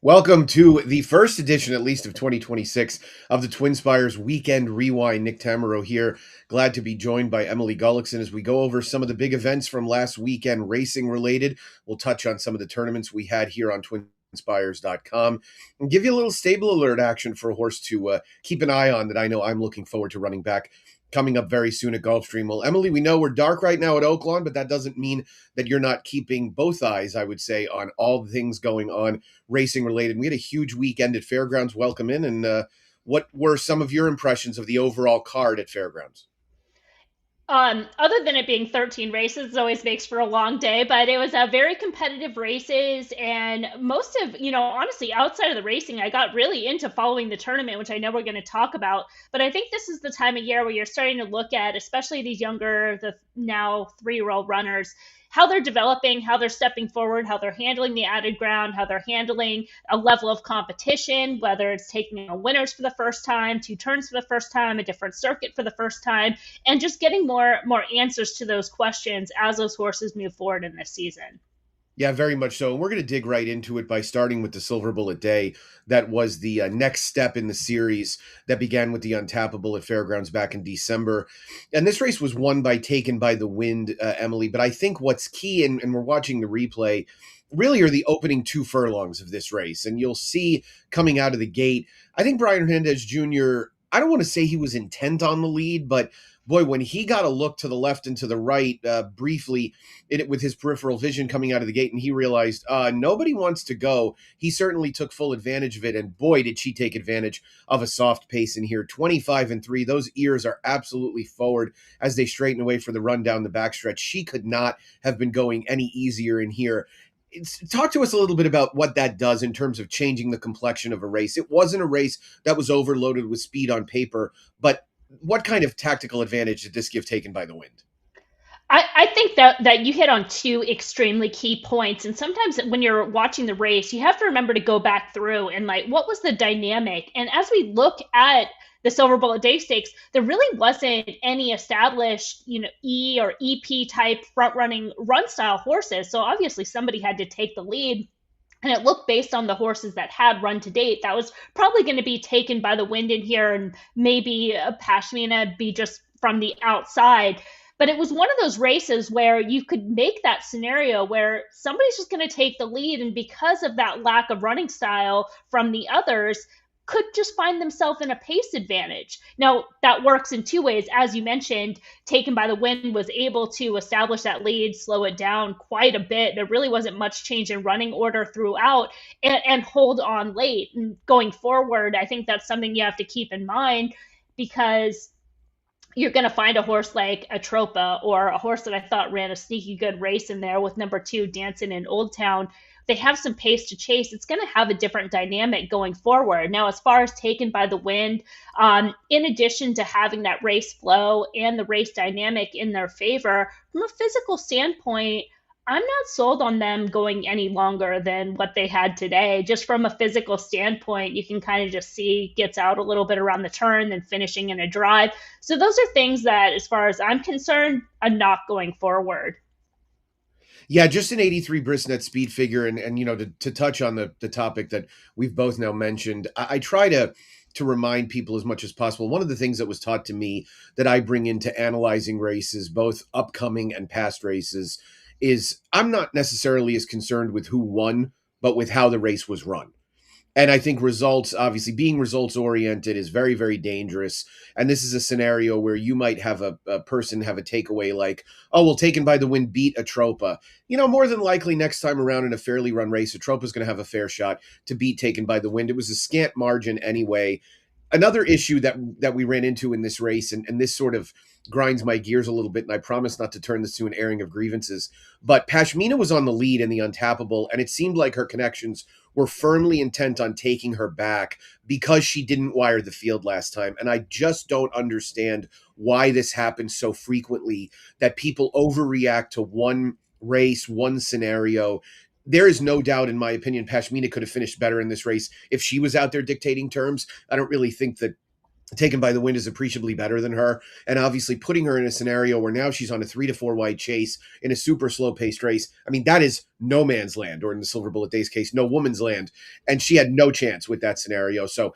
Welcome to the first edition, at least, of 2026 of the TwinSpires Weekend Rewind. Nick Tammaro here. Glad to be joined by Emily Gullikson as we go over some of the big events from last weekend, racing related. We'll touch on some of the tournaments we had here on TwinSpires.com and give you a little stable alert action for a horse to keep an eye on that I know I'm looking forward to running back coming up very soon at Gulfstream. Well, Emily, we know we're dark right now at Oaklawn, but that doesn't mean that you're not keeping both eyes, I would say, on all the things going on racing related. We had a huge weekend at Fairgrounds. Welcome in. And what were some of your impressions of the overall card at Fairgrounds? Other than it being 13 races, it always makes for a long day, but it was a very competitive races. And most of, honestly, outside of the racing, I got really into following the tournament, which I know we're going to talk about. But I think this is the time of year where you're starting to look at, especially these younger, the now 3-year-old runners, how they're developing, how they're stepping forward, how they're handling the added ground, how they're handling a level of competition, whether it's taking on winners for the first time, two turns for the first time, a different circuit for the first time, and just getting more answers to those questions as those horses move forward in this season. Yeah, very much so. And we're going to dig right into it by starting with the Silver Bullet Day. That was the next step in the series that began with the Untappable at Fairgrounds back in December. And this race was won by Taken by the Wind, Emily. But I think what's key, and we're watching the replay, really are the opening 2 furlongs of this race. And you'll see coming out of the gate, I think Brian Hernandez Jr., I don't want to say he was intent on the lead, but boy, when he got a look to the left and to the right briefly with his peripheral vision coming out of the gate, and he realized nobody wants to go, he certainly took full advantage of it. And boy, did she take advantage of a soft pace in here. 25-3. Those ears are absolutely forward as they straighten away for the run down the backstretch. She could not have been going any easier in here. Talk to us a little bit about what that does in terms of changing the complexion of a race. It wasn't a race that was overloaded with speed on paper, but what kind of tactical advantage did this give Taken by the Wind? I think that you hit on two extremely key points. And sometimes when you're watching the race, you have to remember to go back through and like what was the dynamic. And as we look at the Silver Bullet Day Stakes, there really wasn't any established, E or EP type front running run style horses. So obviously somebody had to take the lead. And it looked based on the horses that had run to date, that was probably going to be Taken by the Wind in here, and maybe a Pashmina be just from the outside. But it was one of those races where you could make that scenario where somebody's just going to take the lead, and because of that lack of running style from the others, could just find themselves in a pace advantage. Now, that works in two ways. As you mentioned, Taken by the Wind was able to establish that lead, slow it down quite a bit. There really wasn't much change in running order throughout, and hold on late. And going forward, I think that's something you have to keep in mind, because you're going to find a horse like Atropa, or a horse that I thought ran a sneaky good race in there with number 2 Dancing in Old Town. They have some pace to chase. It's going to have a different dynamic going forward. Now, as far as Taken by the Wind, in addition to having that race flow and the race dynamic in their favor, from a physical standpoint, I'm not sold on them going any longer than what they had today. Just from a physical standpoint, you can kind of just see gets out a little bit around the turn, then finishing in a drive. So those are things that, as far as I'm concerned, are not going forward. Yeah, just an 83 Brisnet speed figure. And to touch on the topic that we've both now mentioned, I try to remind people as much as possible. One of the things that was taught to me that I bring into analyzing races, both upcoming and past races, is I'm not necessarily as concerned with who won, but with how the race was run. And I think results, obviously being results oriented, is very, very dangerous. And this is a scenario where you might have a person have a takeaway like, oh, well, Taken by the Wind beat Atropa. More than likely next time around in a fairly run race, Atropa's going to have a fair shot to beat Taken by the Wind. It was a scant margin anyway. Another issue that we ran into in this race, and this sort of grinds my gears a little bit, and I promise not to turn this to an airing of grievances, but Pashmina was on the lead in the Untappable, and it seemed like her connections were firmly intent on taking her back because she didn't wire the field last time. And I just don't understand why this happens so frequently, that people overreact to one race, one scenario. There is no doubt, in my opinion, Pashmina could have finished better in this race if she was out there dictating terms. I don't really think that taken by the wind is appreciably better than her. And obviously putting her in a scenario where now she's on a 3 to 4 wide chase in a super slow paced race. I mean, that is no man's land, or in the Silver Bullet Days case, no woman's land. And she had no chance with that scenario. So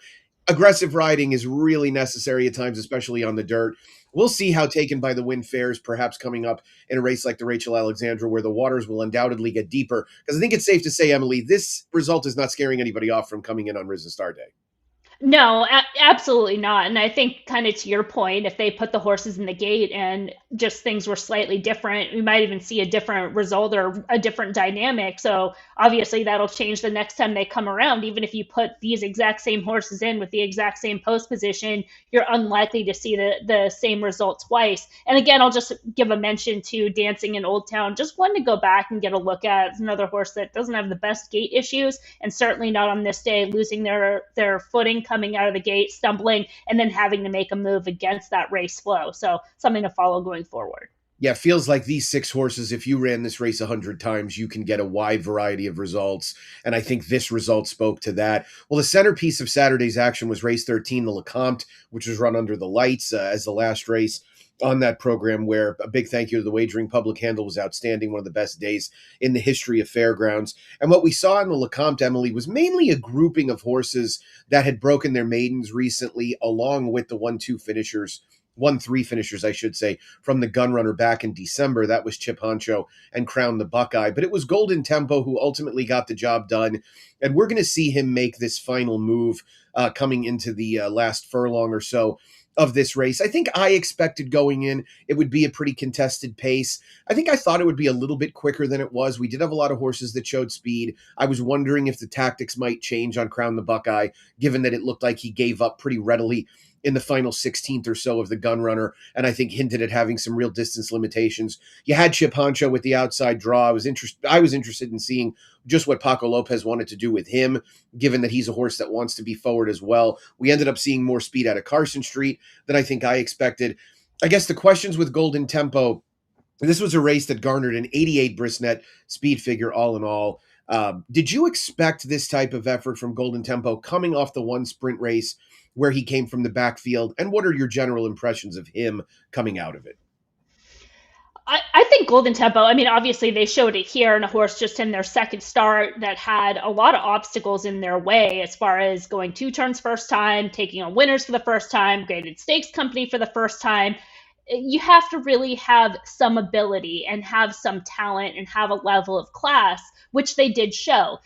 aggressive riding is really necessary at times, especially on the dirt. We'll see how taken by the wind fares, perhaps coming up in a race like the Rachel Alexandra, where the waters will undoubtedly get deeper. Because I think it's safe to say, Emily, this result is not scaring anybody off from coming in on Risen Star Day. No, absolutely not. And I think, kind of to your point, if they put the horses in the gate and just things were slightly different, we might even see a different result or a different dynamic. So obviously that'll change the next time they come around. Even if you put these exact same horses in with the exact same post position, you're unlikely to see the same result twice. And again, I'll just give a mention to Dancing in Old Town. Just one to go back and get a look at. It's another horse that doesn't have the best gait issues, and certainly not on this day, losing their footing coming out of the gate, stumbling, and then having to make a move against that race flow. So something to follow going forward. Yeah, feels like these 6 horses, if you ran this race 100 times, you can get a wide variety of results. And I think this result spoke to that. Well, the centerpiece of Saturday's action was race 13, the Lecomte, which was run under the lights as the last race on that program, where a big thank you to the wagering public handle was outstanding, one of the best days in the history of fairgrounds. And what we saw in the Lecomte, Emily, was mainly a grouping of horses that had broken their maidens recently, along with the 1-2 finishers, 1-3 finishers, I should say, from the gun runner back in December. That was Chip Honcho and Crown the Buckeye. But it was Golden Tempo who ultimately got the job done. And we're going to see him make this final move coming into the last furlong or so of this race. I think I expected going in it would be a pretty contested pace. I think I thought it would be a little bit quicker than it was. We did have a lot of horses that showed speed. I was wondering if the tactics might change on Crown the Buckeye, given that it looked like he gave up pretty readily in the final 16th or so of the gun runner, and I think hinted at having some real distance limitations. You had Chip Honcho with the outside draw. I was interested in seeing just what Paco Lopez wanted to do with him, given that he's a horse that wants to be forward as well. We ended up seeing more speed out of Carson Street than I think I expected. I guess the questions with Golden Tempo, this was a race that garnered an 88 Brisnet speed figure all in all. Did you expect this type of effort from Golden Tempo coming off the one sprint race where he came from the backfield? And what are your general impressions of him coming out of it? I think Golden Tempo, I mean, obviously they showed it here in a horse just in their second start that had a lot of obstacles in their way as far as going 2 turns first time, taking on winners for the first time, graded stakes company for the first time. You have to really have some ability and have some talent and have a level of class, which they did show.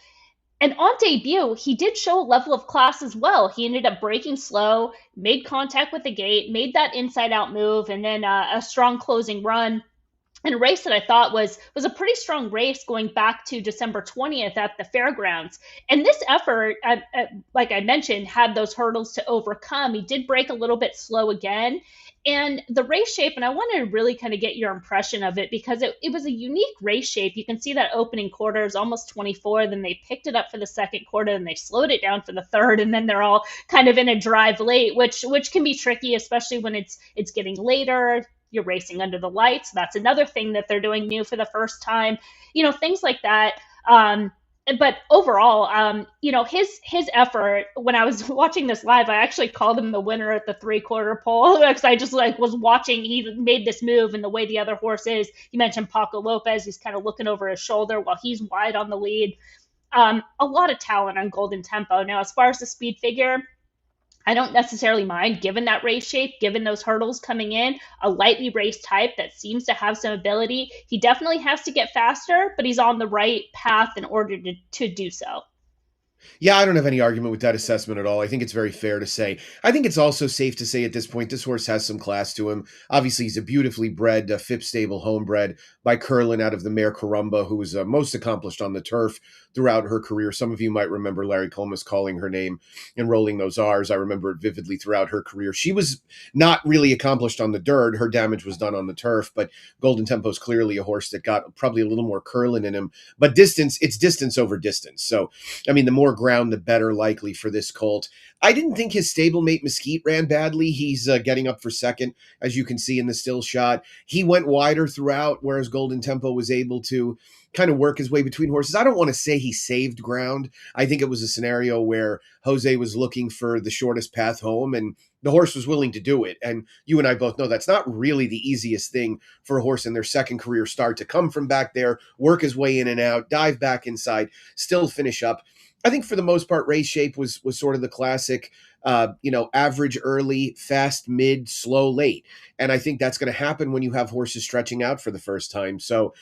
And on debut, he did show a level of class as well. He ended up breaking slow, made contact with the gate, made that inside out move, and then a strong closing run in a race that I thought was a pretty strong race going back to December 20th at the fairgrounds. And this effort, like I mentioned, had those hurdles to overcome. He did break a little bit slow again. And the race shape, and I wanted to really kind of get your impression of it because it was a unique race shape. You can see that opening quarter is almost 24, then they picked it up for the second quarter, and they slowed it down for the third, and then they're all kind of in a drive late, which can be tricky, especially when it's getting later. You're racing under the lights. That's another thing that they're doing new for the first time. Things like that. But overall, his effort, when I was watching this live, I actually called him the winner at the 3/4 pole because I just was watching. He made this move and the way the other horse is. You mentioned Paco Lopez. He's kind of looking over his shoulder while he's wide on the lead. A lot of talent on Golden Tempo. Now, as far as the speed figure, I don't necessarily mind, given that race shape, given those hurdles coming in, a lightly raced type that seems to have some ability. He definitely has to get faster, but he's on the right path in order to do so. Yeah, I don't have any argument with that assessment at all. I think it's very fair to say. I think it's also safe to say at this point, this horse has some class to him. Obviously, he's a beautifully bred, Phipps stable homebred by Curlin out of the mare Carumba, who was most accomplished on the turf throughout her career. Some of you might remember Larry Comas calling her name and rolling those R's. I remember it vividly throughout her career. She was not really accomplished on the dirt. Her damage was done on the turf, but Golden Tempo is clearly a horse that got probably a little more Curlin in him. But distance, it's distance over distance. So, I mean, the more ground, the better likely for this colt. I didn't think his stablemate Mesquite ran badly. He's getting up for second, as you can see in the still shot. He went wider throughout, whereas Golden Tempo was able to kind of work his way between horses. I don't want to say he saved ground. I think it was a scenario where Jose was looking for the shortest path home, and the horse was willing to do it. And you and I both know that's not really the easiest thing for a horse in their second career start, to come from back there, work his way in and out, dive back inside, still finish up. I think for the most part, race shape was sort of the classic, average early, fast mid, slow late. And I think that's going to happen when you have horses stretching out for the first time. So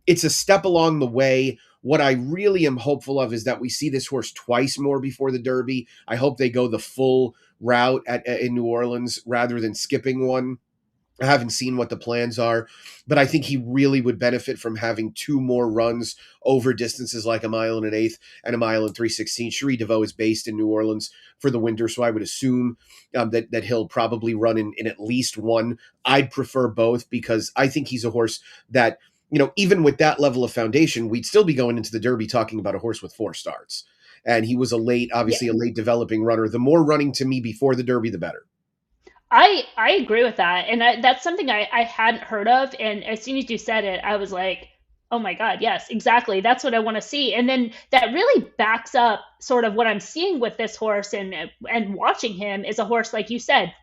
it's a step along the way. What I really am hopeful of is that we see this horse twice more before the Derby. I hope they go the full route in New Orleans rather than skipping one. I haven't seen what the plans are, but I think he really would benefit from having two more runs over distances like a mile and an eighth and a mile and 3/16. Cherie DeVaux is based in New Orleans for the winter, so I would assume that he'll probably run in at least one. I'd prefer both, because I think he's a horse that, even with that level of foundation, we'd still be going into the Derby talking about a horse with 4 starts. And he was obviously a late developing runner. The more running to me before the Derby, the better. I agree with that. And that's something I hadn't heard of. And as soon as you said it, I was like, oh my God, yes, exactly. That's what I want to see. And then that really backs up sort of what I'm seeing with this horse, and watching him is a horse, like you said,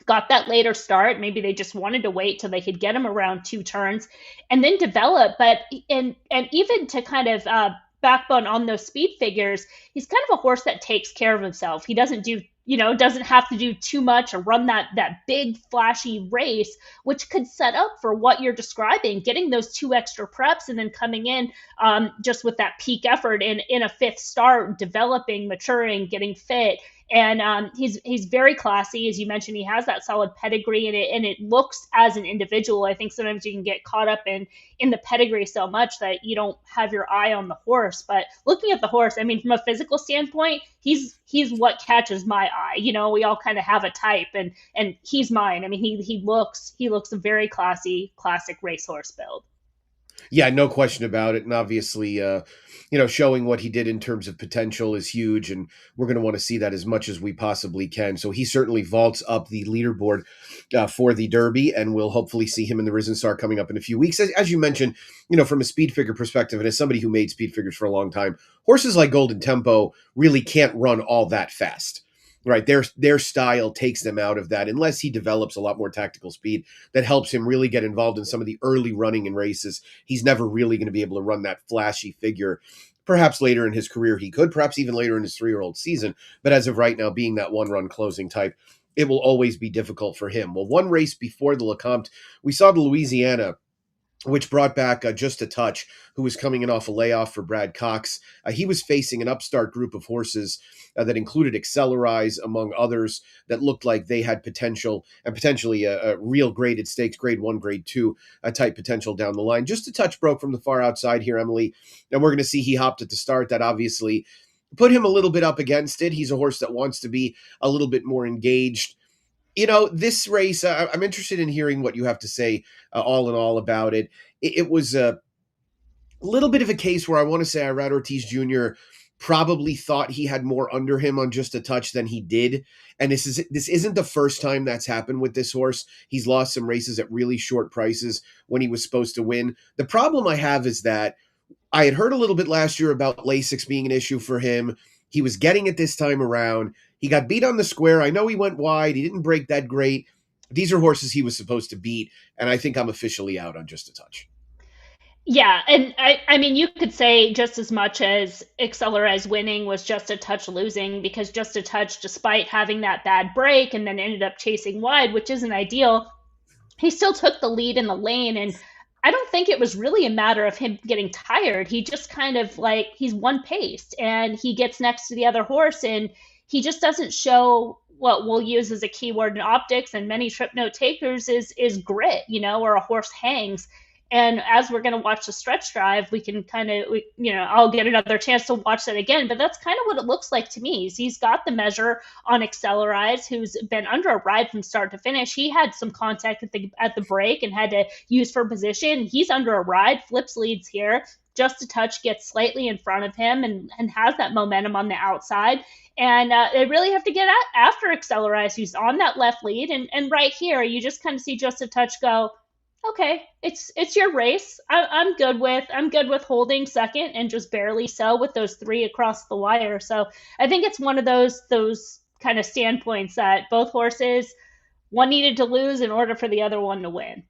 got that later start. Maybe they just wanted to wait till they could get him around 2 turns and then develop. But and even to kind of backbone on those speed figures, he's kind of a horse that takes care of himself. He doesn't do, doesn't have to do too much or run that big flashy race, which could set up for what you're describing, getting those 2 extra preps and then coming in just with that peak effort in a 5th start, developing, maturing, getting fit. And he's very classy, as you mentioned. He has that solid pedigree, and it looks as an individual. I think sometimes you can get caught up in the pedigree so much that you don't have your eye on the horse. But looking at the horse, I mean, from a physical standpoint, he's what catches my eye. We all kind of have a type, and he's mine. I mean, he looks a very classy, classic racehorse build. Yeah, no question about it. And obviously, showing what he did in terms of potential is huge. And we're going to want to see that as much as we possibly can. So he certainly vaults up the leaderboard for the Derby, and we'll hopefully see him in the Risen Star coming up in a few weeks. As you mentioned, from a speed figure perspective, and as somebody who made speed figures for a long time, horses like Golden Tempo really can't run all that fast. Right, their style takes them out of that, unless he develops a lot more tactical speed that helps him really get involved in some of the early running in races. He's never really going to be able to run that flashy figure. Perhaps later in his career he could, perhaps even later in his 3-year-old season. But as of right now, being that one-run closing type, it will always be difficult for him. Well, one race before the Lecomte, we saw the Louisiana, which brought back Just a Touch, who was coming in off a layoff for Brad Cox. He was facing an upstart group of horses that included Accelerize, among others, that looked like they had potential, and potentially a real graded stakes, grade 1, grade 2 type potential down the line. Just a Touch broke from the far outside here, Emily, and we're going to see he hopped at the start. That obviously put him a little bit up against it. He's a horse that wants to be a little bit more engaged. This race, I'm interested in hearing what you have to say all in all about it. It was a little bit of a case where I want to say Irad Ortiz Jr. probably thought he had more under him on Just a Touch than he did. And this isn't the first time that's happened with this horse. He's lost some races at really short prices when he was supposed to win. The problem I have is that I had heard a little bit last year about Lasix being an issue for him. He was getting it this time around. He got beat on the square. I know he went wide. He didn't break that great. These are horses he was supposed to beat, and I think I'm officially out on Just a Touch. Yeah, and I mean, you could say just as much as Accelerize winning was Just a Touch losing, because Just a Touch, despite having that bad break and then ended up chasing wide, which isn't ideal, he still took the lead in the lane. And I don't think it was really a matter of him getting tired. He just kind of he's one paced, and he gets next to the other horse, and he just doesn't show what we'll use as a keyword in optics and many trip note takers is grit, or a horse hangs. And as we're going to watch the stretch drive, we can kind of, I'll get another chance to watch that again. But that's kind of what it looks like to me. He's got the measure on Accelerize, who's been under a ride from start to finish. He had some contact at the break and had to use for position. He's under a ride, flips leads here. Just a touch, gets slightly in front of him and has that momentum on the outside. And they really have to get after Accelerize, who's on that left lead. And right here, you just kind of see Just a Touch go, okay, it's your race. I'm good with holding second and just barely so with those three across the wire. So I think it's one of those kind of standpoints that both horses, one needed to lose in order for the other one to win.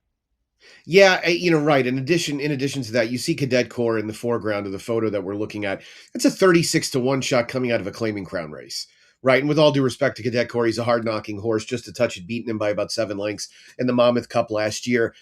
Yeah, right. In addition to that, you see Cadet Corps in the foreground of the photo that we're looking at. It's a 36-1 shot coming out of a Claiming Crown race, right? And with all due respect to Cadet Corps, he's a hard-knocking horse. Just a Touch had beaten him by about 7 lengths in the Monmouth Cup last year.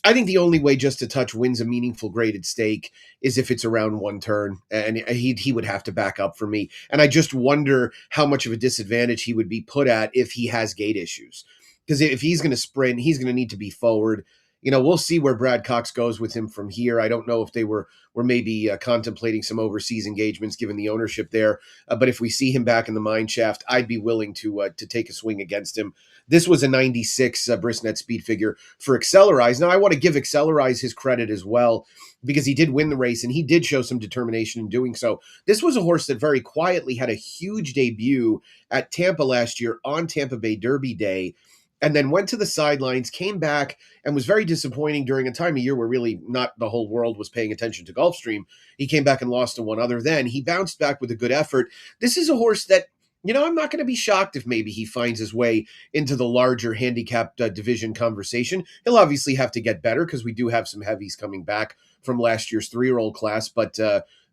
I think the only way Just a Touch wins a meaningful graded stake is if it's around one turn, and he would have to back up for me. And I just wonder how much of a disadvantage he would be put at if he has gate issues. Because if he's going to sprint, he's going to need to be forward. We'll see where Brad Cox goes with him from here. I don't know if they were maybe contemplating some overseas engagements given the ownership there. But if we see him back in the mine shaft, I'd be willing to take a swing against him. This was a 96 Brisnet speed figure for Accelerize. Now, I want to give Accelerize his credit as well because he did win the race and he did show some determination in doing so. This was a horse that very quietly had a huge debut at Tampa last year on Tampa Bay Derby Day, and then went to the sidelines, came back, and was very disappointing during a time of year where really not the whole world was paying attention to Gulfstream. He came back and lost to one other then. He bounced back with a good effort. This is a horse that, I'm not going to be shocked if maybe he finds his way into the larger handicapped division conversation. He'll obviously have to get better because we do have some heavies coming back from last year's 3-year-old class, but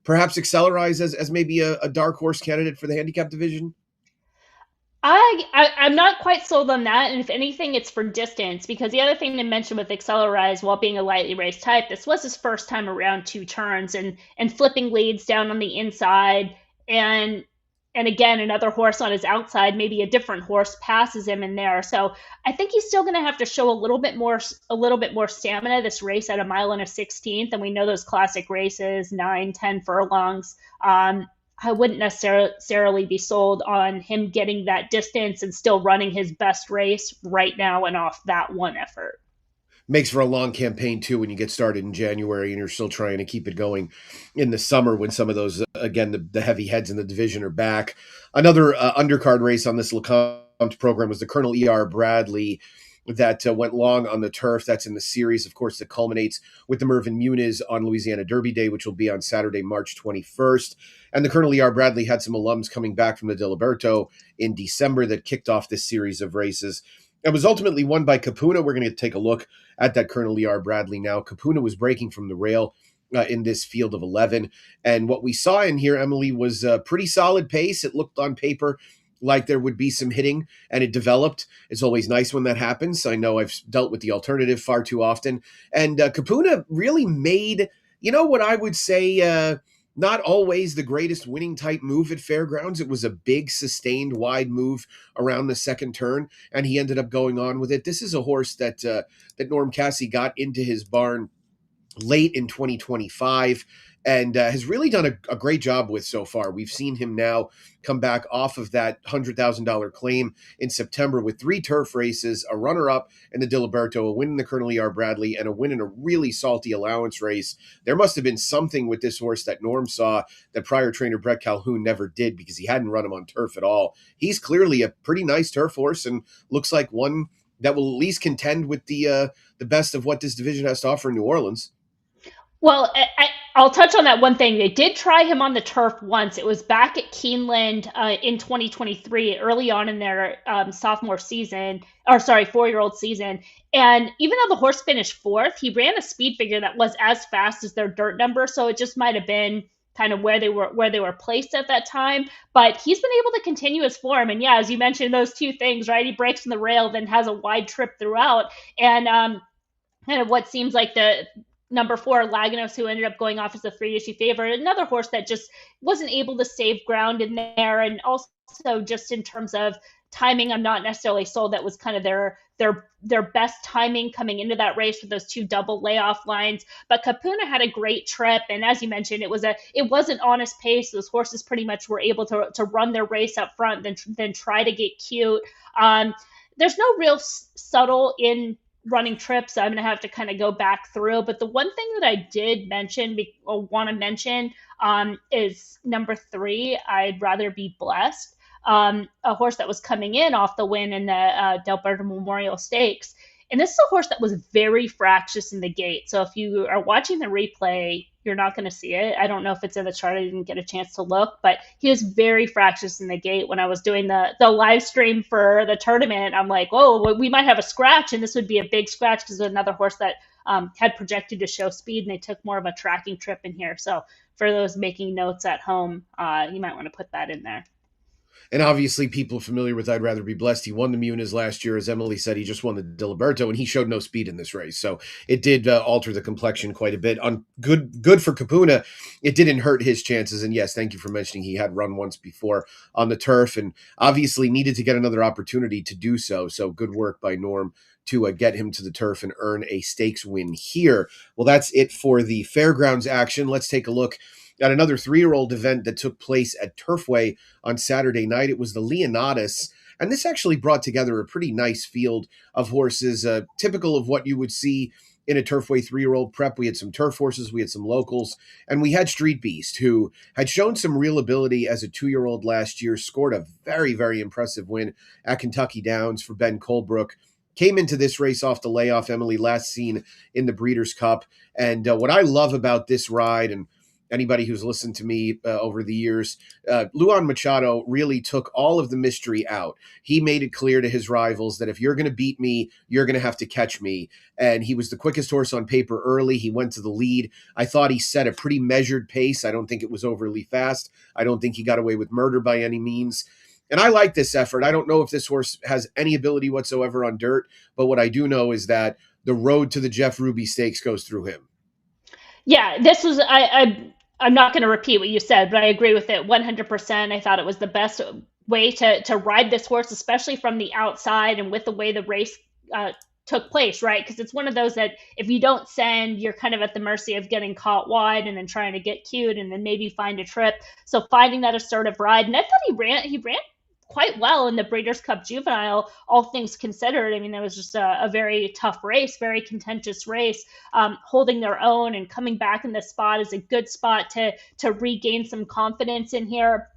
perhaps Accelerize as maybe a dark horse candidate for the handicap division. I'm not quite sold on that, and if anything, it's for distance. Because the other thing to mention with Accelerize, while being a lightly raced type, this was his first time around 2 turns and flipping leads down on the inside, and again another horse on his outside, maybe a different horse passes him in there. So I think he's still going to have to show a little bit more stamina this race at a mile and a 16th, and we know those classic races 9-10 furlongs. I wouldn't necessarily be sold on him getting that distance and still running his best race right now and off that one effort. Makes for a long campaign too when you get started in January and you're still trying to keep it going in the summer when some of those, again, the heavy heads in the division are back. Another undercard race on this Lecomte program was the Colonel E.R. Bradley that went long on the turf. That's in the series, of course, that culminates with the Mervyn Muniz on Louisiana Derby Day, which will be on Saturday, March 21st. And the Colonel E.R. Bradley had some alums coming back from the Diliberto in December that kicked off this series of races. It was ultimately won by Capuna. We're going to take a look at that Colonel E.R. Bradley now. Capuna was breaking from the rail in this field of 11. And what we saw in here, Emily, was a pretty solid pace. It looked on paper like there would be some hitting, and it developed. It's always nice when that happens. I know I've dealt with the alternative far too often. And Capuna really made, what I would say, not always the greatest winning type move at Fairgrounds. It was a big, sustained, wide move around the second turn, and he ended up going on with it. This is a horse that Norm Cassie got into his barn late in 2025 and has really done a great job with so far. We've seen him now come back off of that $100,000 claim in September with 3 turf races, a runner-up in the Diliberto, a win in the Colonel E.R. Bradley, and a win in a really salty allowance race. There must have been something with this horse that Norm saw that prior trainer Brett Calhoun never did because he hadn't run him on turf at all. He's clearly a pretty nice turf horse and looks like one that will at least contend with the best of what this division has to offer in New Orleans. Well, I'll touch on that one thing. They did try him on the turf once. It was back at Keeneland in 2023, early on in their sophomore season, 4-year-old season. And even though the horse finished 4th, he ran a speed figure that was as fast as their dirt number. So it just might have been kind of where they were placed at that time. But he's been able to continue his form. And yeah, as you mentioned, those two things, right? He breaks from the rail, then has a wide trip throughout. And kind of what seems like the number 4, Leonatus, who ended up going off as a 3-issue favorite, another horse that just wasn't able to save ground in there. And also just in terms of timing, I'm not necessarily sold that was kind of their best timing coming into that race with those two double layoff lines. But Capuna had a great trip, and as you mentioned, it was an honest pace. Those horses pretty much were able to run their race up front, then try to get cute. There's no real subtle in running trips. I'm going to have to kind of go back through. But the one thing that I did mention or want to mention is number 3. I'd rather be blessed. A horse that was coming in off the win in the Delberto Memorial Stakes. And this is a horse that was very fractious in the gate. So if you are watching the replay, you're not going to see it. I don't know if it's in the chart. I didn't get a chance to look, but he was very fractious in the gate. When I was doing the live stream for the tournament, I'm like, oh, we might have a scratch, and this would be a big scratch because there's another horse that had projected to show speed, and they took more of a tracking trip in here. So for those making notes at home, you might want to put that in there. And obviously, people familiar with I'd Rather Be Blessed, he won the Muniz last year. As Emily said, he just won the Diliberto, and he showed no speed in this race. So it did alter the complexion quite a bit. On good for Capuna. It didn't hurt his chances. And yes, thank you for mentioning he had run once before on the turf and obviously needed to get another opportunity to do so. So good work by Norm to get him to the turf and earn a stakes win here. Well, that's it for the fairgrounds action. Let's take a look at another 3-year-old event that took place at Turfway on Saturday night. It was the Leonatus, and this actually brought together a pretty nice field of horses, typical of what you would see in a Turfway 3-year-old prep. We had some turf horses, we had some locals, and we had Street Beast, who had shown some real ability as a 2-year-old last year, scored a very, very impressive win at Kentucky Downs for Ben Colebrook. Came into this race off the layoff, Emily, last seen in the Breeders' Cup. And what I love about this ride, and anybody who's listened to me over the years, Luan Machado really took all of the mystery out. He made it clear to his rivals that if you're going to beat me, you're going to have to catch me. And he was the quickest horse on paper early. He went to the lead. I thought he set a pretty measured pace. I don't think it was overly fast. I don't think he got away with murder by any means. And I like this effort. I don't know if this horse has any ability whatsoever on dirt, but what I do know is that the road to the Jeff Ruby Stakes goes through him. Yeah, this was I'm not going to repeat what you said, but I agree with it 100%. I thought it was the best way to ride this horse, especially from the outside and with the way the race took place, right? Because it's one of those that if you don't send, you're kind of at the mercy of getting caught wide and then trying to get cute and then maybe find a trip. So finding that assertive ride, and I thought he ran quite well in the Breeders' Cup Juvenile, all things considered. I mean, it was just a very tough race, very contentious race. Holding their own and coming back in this spot is a good spot to regain some confidence in here.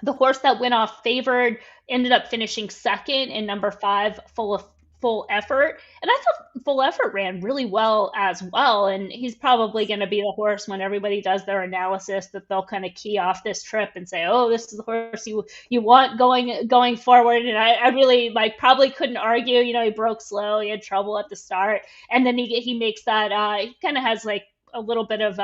The horse that went off favored ended up finishing second in number 5, Full Effort. And I thought Full Effort ran really well as well. And he's probably going to be the horse when everybody does their analysis that they'll kind of key off this trip and say, oh, this is the horse you want going forward. And I really probably couldn't argue. You know, he broke slow. He had trouble at the start. And then he makes that, he kind of has a little bit of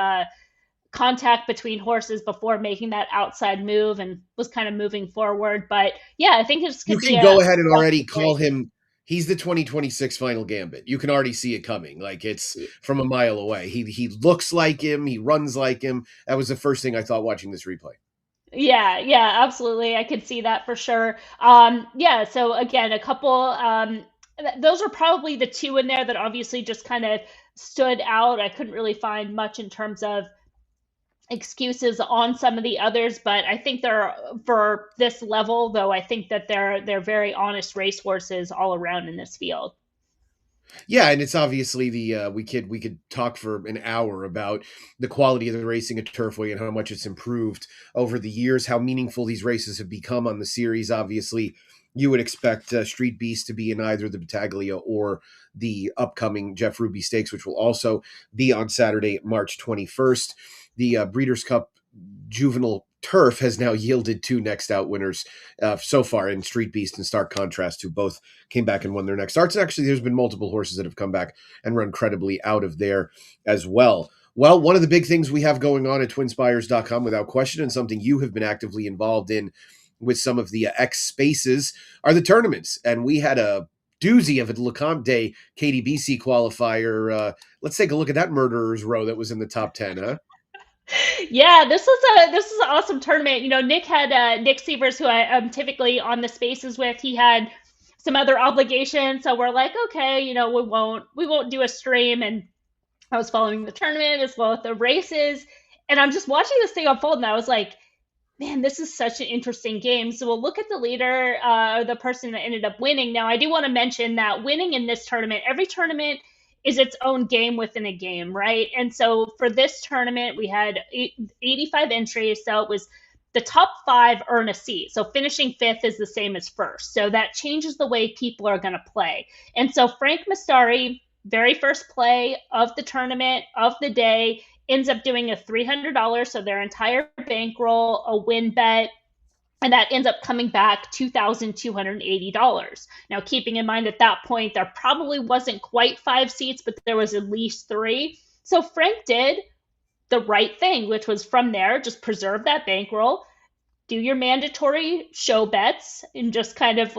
contact between horses before making that outside move and was kind of moving forward. But yeah, I think it's you can go ahead and already call him. He's the 2026 Final Gambit. You can already see it coming. It's from a mile away. He looks like him. He runs like him. That was the first thing I thought watching this replay. Yeah, absolutely. I could see that for sure. So again, a couple, those are probably the two in there that obviously just kind of stood out. I couldn't really find much in terms of excuses on some of the others, but I think they're, for this level though, I think that they're very honest racehorses all around in this field. Yeah, and it's obviously we could talk for an hour about the quality of the racing at Turfway and how much it's improved over the years, how meaningful these races have become on the series. Obviously, you would expect Street Beast to be in either the Battaglia or the upcoming Jeff Ruby Stakes, which will also be on Saturday, March 21st. The Breeders' Cup Juvenile Turf has now yielded 2 next out winners so far in Street Beast, in stark contrast, who both came back and won their next starts. And actually, there's been multiple horses that have come back and run credibly out of there as well. Well, one of the big things we have going on at TwinSpires.com, without question, and something you have been actively involved in with some of the X spaces, are the tournaments. And we had a doozy of a Lecomte Day KDBC qualifier. Let's take a look at that murderer's row that was in the top 10, huh? Yeah, this is an awesome tournament. Nick had Nick Sievers, who I'm typically on the spaces with. He had some other obligations, so we're like, okay, we won't do a stream. And I was following the tournament as well as the races, and I'm just watching this thing unfold, and I was like, man, this is such an interesting game. So we'll look at the leader, the person that ended up winning. Now, I do want to mention that winning in this tournament, every tournament is its own game within a game, right? And so for this tournament, we had 85 entries. So it was the top five earn a seat. So finishing fifth is the same as first. So that changes the way people are going to play. And so Frank Mastari, very first play of the tournament, of the day, ends up doing a $300, so their entire bankroll, a win bet, and that ends up coming back $2,280. Now, keeping in mind at that point, there probably wasn't quite five seats, but there was at least three. So Frank did the right thing, which was from there, just preserve that bankroll, do your mandatory show bets, and just kind of,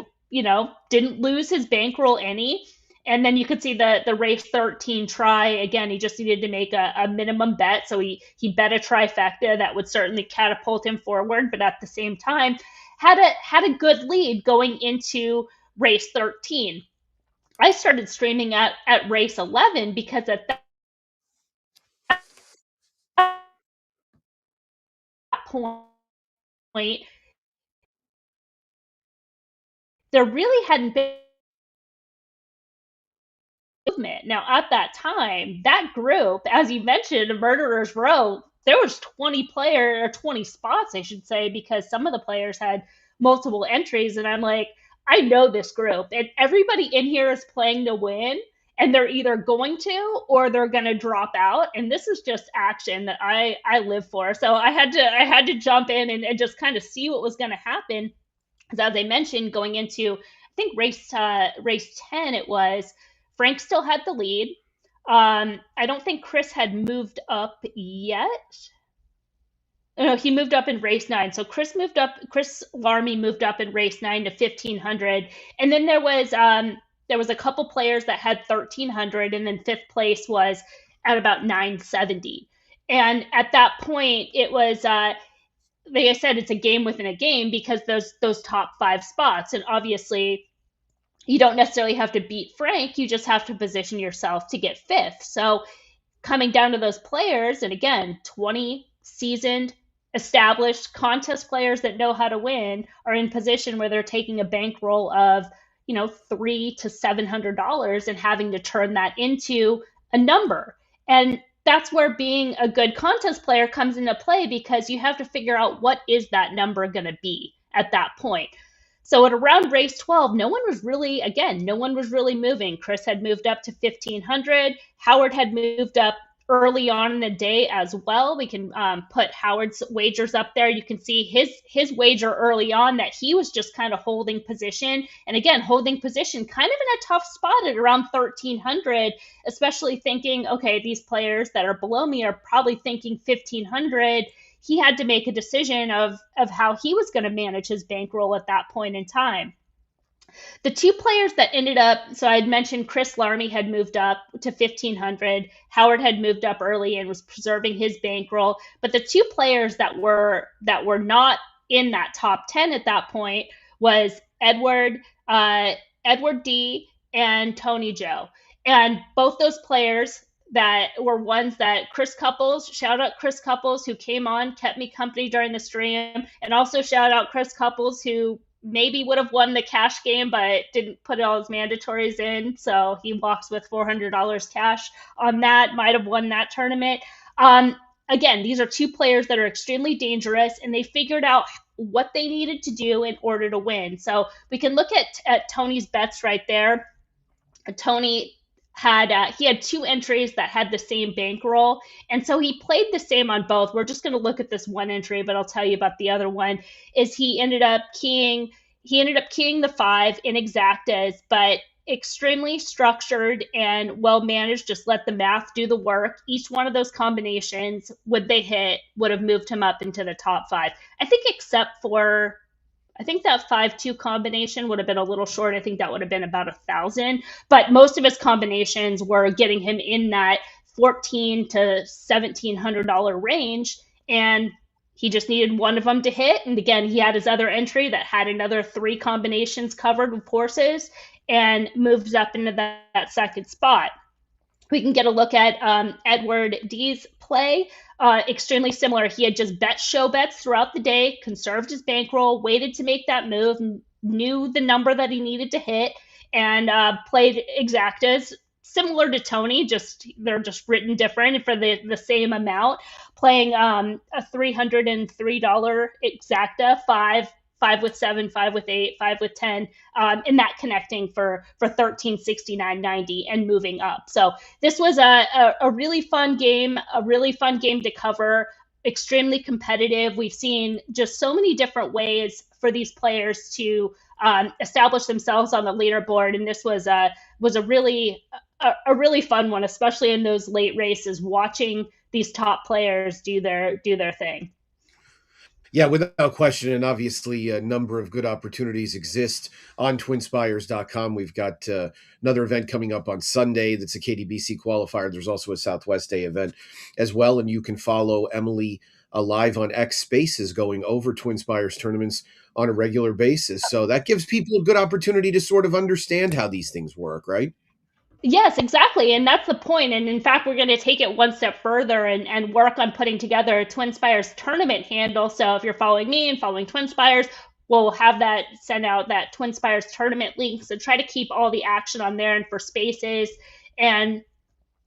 didn't lose his bankroll any. And then you could see the race 13 try again. He just needed to make a minimum bet, so he bet a trifecta that would certainly catapult him forward. But at the same time, had a good lead going into race 13. I started streaming at race 11 because at that point there really hadn't been movement. Now, at that time, that group, as you mentioned, Murderers Row, there was 20 player or 20 spots, I should say, because some of the players had multiple entries, and I'm like, I know this group, and everybody in here is playing to win, and they're either going to or they're going to drop out, and this is just action that I live for. So I had to jump in and just kind of see what was going to happen. Because as I mentioned, going into I think race 10 it was, Frank still had the lead. I don't think Chris had moved up yet. No, he moved up in race 9. So Chris Larmy moved up in race 9 to 1500, and then there was a couple players that had 1300, and then fifth place was at about 970. And at that point, it was like I said, it's a game within a game, because those top five spots, and obviously you don't necessarily have to beat Frank, you just have to position yourself to get fifth. So coming down to those players, and again, 20 seasoned, established contest players that know how to win are in position where they're taking a bankroll of, $300 to $700 and having to turn that into a number. And that's where being a good contest player comes into play, because you have to figure out what is that number going to be at that point. So at around race 12, no one was really moving. Chris had moved up to 1500. Howard had moved up early on in the day as well. We can put Howard's wagers up there. You can see his wager early on that he was just kind of holding position. And again, holding position kind of in a tough spot at around 1300, especially thinking, okay, these players that are below me are probably thinking 1500. He had to make a decision of how he was going to manage his bankroll at that point in time. The two players that ended up, so I had mentioned Chris Larmy had moved up to 1500. Howard had moved up early and was preserving his bankroll. But the two players that were not in that top 10 at that point was Edward D and Tony Joe. And both those players that were ones that Chris Couples, shout out Chris Couples, who came on, kept me company during the stream, and also shout out Chris Couples, who maybe would have won the cash game, but didn't put all his mandatories in. So he walks with $400 cash on that, might have won that tournament. Again, these are two players that are extremely dangerous, and they figured out what they needed to do in order to win. So we can look at Tony's bets right there. Tony he had two entries that had the same bankroll, and so he played the same on both. We're just going to look at this one entry, but I'll tell you about the other one. Is he ended up keying the 5 in exactas, but extremely structured and well managed. Just let the math do the work. Each one of those combinations, would they hit, would have moved him up into the top 5. I think except for, I think that 5-2 combination would have been a little short. I think that would have been about 1,000. But most of his combinations were getting him in that $1,400 to $1,700 range, and he just needed one of them to hit. And again, he had his other entry that had another three combinations covered with horses and moves up into that second spot. We can get a look at Edward D's play. Extremely similar. He had just bet show bets throughout the day, conserved his bankroll, waited to make that move, knew the number that he needed to hit, and played exactas. Similar to Tony, just they're just written different for the same amount. Playing a $303 exacta, five with seven, five with eight, five with 10, and that connecting for 1369.90 and moving up. So this was a really fun game, to cover. Extremely competitive. We've seen just so many different ways for these players to establish themselves on the leaderboard, and this was a really fun one, especially in those late races, watching these top players do their thing. Yeah, without question. And obviously, a number of good opportunities exist on TwinSpires.com. We've got another event coming up on Sunday that's a KDBC qualifier. There's also a Southwest Day event as well. And you can follow Emily live on X Spaces going over TwinSpires tournaments on a regular basis. So that gives people a good opportunity to sort of understand how these things work, right? Yes, exactly. And that's the point. And in fact, we're going to take it one step further and work on putting together a TwinSpires tournament handle. So if you're following me and following TwinSpires, we'll have that send out that TwinSpires tournament link. So try to keep all the action on there and for spaces. And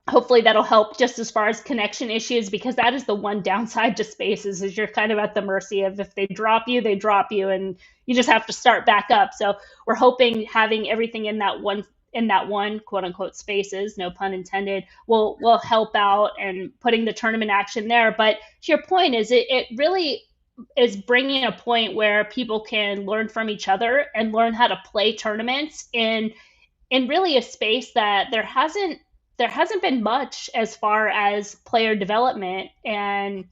hopefully that'll help just as far as connection issues, because that is the one downside to spaces is you're kind of at the mercy of if they drop you, and you just have to start back up. So we're hoping having everything in that one quote unquote spaces, no pun intended, will help out and putting the tournament action there. But to your point, is it really is bringing a point where people can learn from each other and learn how to play tournaments in really a space that there hasn't been much as far as player development. And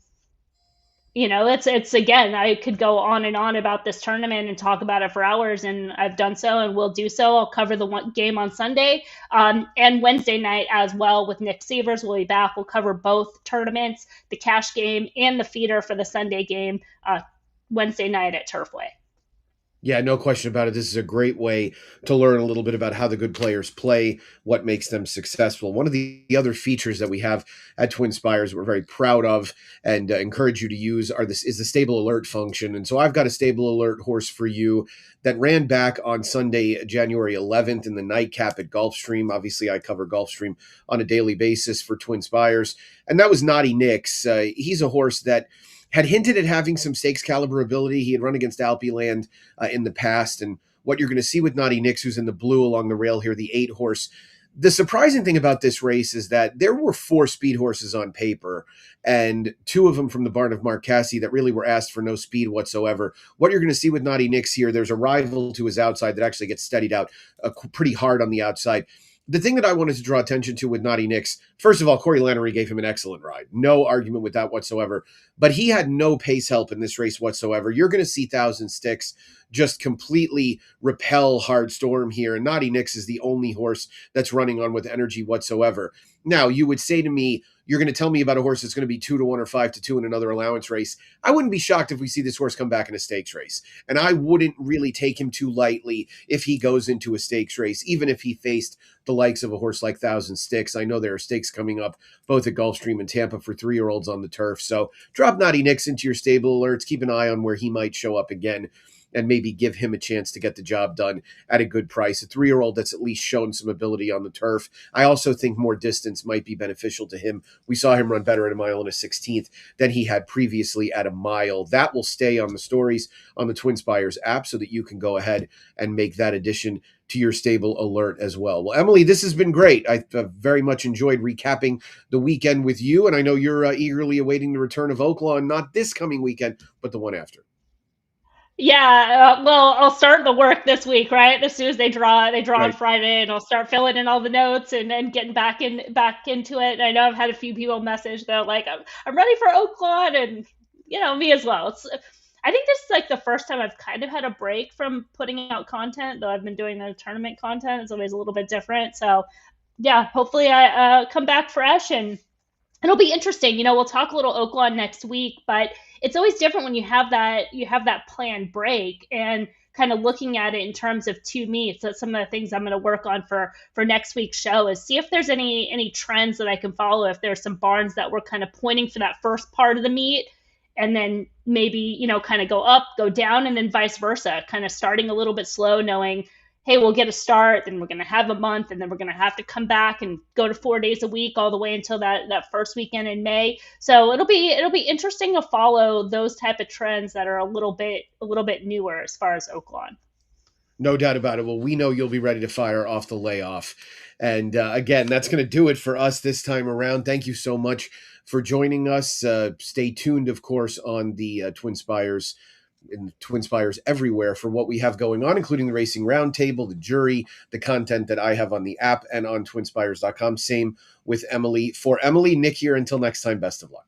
it's again, I could go on and on about this tournament and talk about it for hours, and I've done so and will do so. I'll cover the one game on Sunday and Wednesday night as well with Nick Sievers. We'll be back. We'll cover both tournaments, the cash game and the feeder for the Sunday game Wednesday night at Turfway. Yeah, no question about it. This is a great way to learn a little bit about how the good players play, what makes them successful. One of the other features that we have at TwinSpires we're very proud of and encourage you to use is the stable alert function. And so I've got a stable alert horse for you that ran back on Sunday, January 11th in the nightcap at Gulfstream. Obviously, I cover Gulfstream on a daily basis for TwinSpires. And that was Naughty Nick's. He's a horse that had hinted at having some stakes caliber ability. He had run against Alpeland in the past. And what you're going to see with Naughty Nick's, who's in the blue along the rail here, the 8 horse. The surprising thing about this race is that there were 4 speed horses on paper and 2 of them from the barn of Mark Casse that really were asked for no speed whatsoever. What you're going to see with Naughty Nick's here, there's a rival to his outside that actually gets steadied out pretty hard on the outside. The thing that I wanted to draw attention to with Naughty Nick's, first of all, Corey Lannery gave him an excellent ride. No argument with that whatsoever. But he had no pace help in this race whatsoever. You're going to see Thousand Sticks just completely repel Hard Storm here. And Naughty Nick's is the only horse that's running on with energy whatsoever. Now, you would say to me, you're going to tell me about a horse that's going to be 2-1 or 5-2 in another allowance race. I wouldn't be shocked if we see this horse come back in a stakes race. And I wouldn't really take him too lightly if he goes into a stakes race, even if he faced the likes of a horse like Thousand Sticks. I know there are stakes coming up both at Gulfstream and Tampa for 3-year-olds on the turf. So drop Naughty Nick's into your stable alerts. Keep an eye on where he might show up again and maybe give him a chance to get the job done at a good price. A 3-year-old that's at least shown some ability on the turf. I also think more distance might be beneficial to him. We saw him run better at a mile and a 16th than he had previously at a mile. That will stay on the stories on the TwinSpires app so that you can go ahead and make that addition to your stable alert as well. Well, Emily, this has been great. I've very much enjoyed recapping the weekend with you, and I know you're eagerly awaiting the return of Oaklawn, not this coming weekend, but the one after. Yeah, well, I'll start the work this week, right? As soon as they draw right on Friday, and I'll start filling in all the notes and then getting back into it. And I know I've had a few people message though, like I'm ready for Oaklawn, and me as well. I think this is like the first time I've kind of had a break from putting out content, though I've been doing the tournament content. It's always a little bit different. So yeah, hopefully I come back fresh and it'll be interesting. We'll talk a little Oaklawn next week, but it's always different when you have that planned break and kind of looking at it in terms of two meets. That's some of the things I'm going to work on for next week's show is see if there's any trends that I can follow. If there's some barns that were kind of pointing for that first part of the meet, and then maybe kind of go up, go down, and then vice versa. Kind of starting a little bit slow, knowing hey, we'll get a start, then we're going to have a month, and then we're going to have to come back and go to 4 days a week all the way until that first weekend in May. So it'll be interesting to follow those type of trends that are a little bit newer as far as Oaklawn. No doubt about it. Well, we know you'll be ready to fire off the layoff. And again, that's going to do it for us this time around. Thank you so much for joining us. Stay tuned, of course, on the TwinSpires and TwinSpires everywhere for what we have going on, including the Racing Roundtable, the jury, the content that I have on the app and on TwinSpires.com. Same with Emily. For Emily, Nick here. Until next time, best of luck.